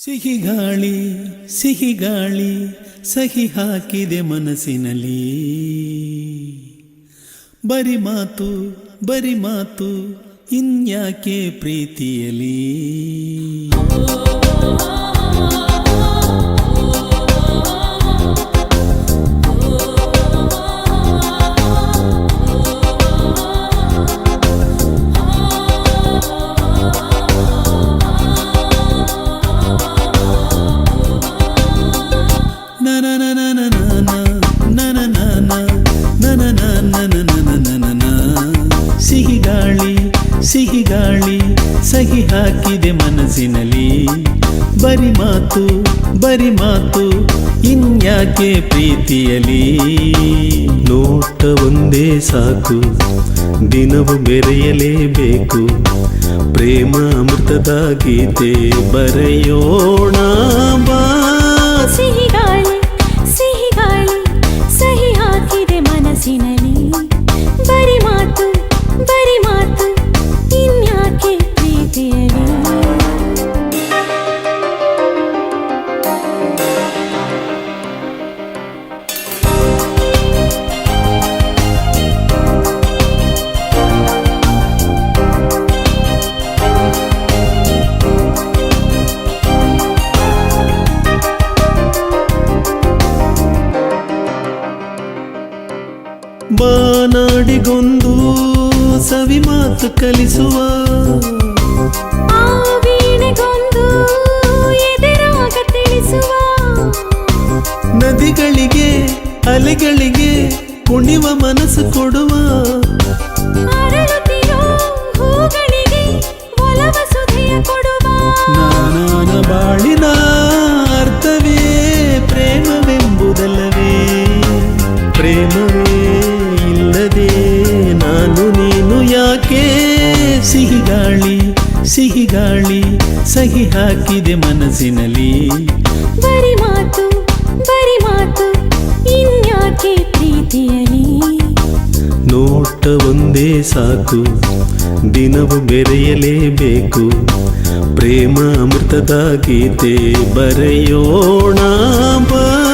ಸಿಹಿ ಗಾಳಿ ಸಿಹಿ ಗಾಳಿ ಸಹಿ ಹಾಕಿದೆ ಮನಸ್ಸಿನಲ್ಲಿ. ಬರಿ ಮಾತು ಇನ್ಯಾಕೆ ಪ್ರೀತಿಯಲಿ. ಸಿಹಿ ಗಾಳಿ ಸಹಿ ಹಾಕಿದೆ ಮನಸ್ಸಿನಲ್ಲಿ. ಬರಿ ಮಾತು ಇನ್ಯಾಕೆ ಪ್ರೀತಿಯಲಿ. ನೋಟ ಒಂದೇ ಸಾಕು ದಿನವು ಬೆರೆಯಲೇಬೇಕು. ಪ್ರೇಮ ಅಮೃತದ ಗೀತೆ ಬರೆಯೋಣ ಬಾ. ಸಿಹಿ ಗಾಳಿ ಸಹಿ ಹಾಕಿದೆ ಮನಸ್ಸಿನಲ್ಲಿ. ಬರಿ ಮಾತು ಇನ್ಯಾಕೆ ಪ್ರೀತಿಯಲಿ. ಬಾನಾಡಿಗೊಂದು ಸವಿ ಮಾತು ಕಲಿಸುವ, ಆ ವೀಣೆಗೊಂದು ಎದೆರಾಗ ತಿಳಿಸುವ. ನದಿಗಳಿಗೆ ಅಲೆಗಳಿಗೆ ಕುಣಿವ ಮನಸ್ಸು ಕೊಡುವ. ಅರಳುತ್ತಿರೋ ಹೂಗಳಿಗೆ ಒಲವ ಸುಧೆಯ ಕೊಡುವ. ನಾನಾನ ಬಾಳಿನ ಅರ್ಥವೇ ಪ್ರೇಮವೆಂಬುದಲ್ಲವೇ. ಪ್ರೇಮವೇ ಇಲ್ಲದೆ ನಾನು ನೀನು ಯಾಕೆ. ಸಿಹಿ ಗಾಳಿ ಸಹಿ ಹಾಕಿದೆ ಮನಸ್ಸಿನಲ್ಲಿ. ಬರಿ ಮಾತು ಇನ್ಯಾಕೆ ಪ್ರೀತಿಯಲಿ. ನೋಟ ಒಂದೇ ಸಾಕು ದಿನವು ಬೆರೆಯಲೇಬೇಕು. ಪ್ರೇಮ ಅಮೃತದ ಗೀತೆ ಬರೆಯೋಣ ಬಾ.